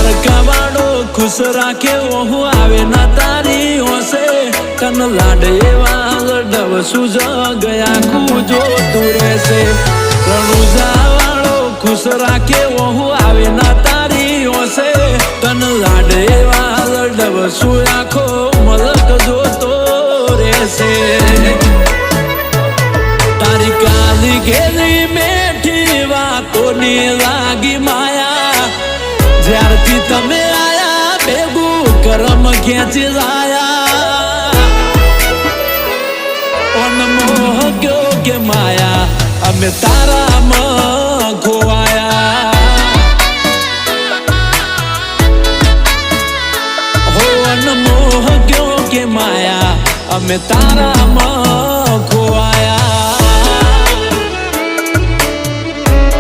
દ્વારકાવાળો ખુશ રાખે ઓહુ આવે ના તારી હોશે તન લાડ એવા લડવ સુજ ગયા કુજો તું રહેશે રણુજાવાળો ખુશ રાખે ઓહુ આવે ના તારી હોશે તન લાડ એવા લડવ સુ આખો મલક જોતો રહેશે તારી કાલી ઘેરી મેઠી વાતોની લાગી માયા જ્યારથી તમે આયા ભેગું કરમ ખેંચી લાયા અનમોહ ગયો કે માયા અમે તારા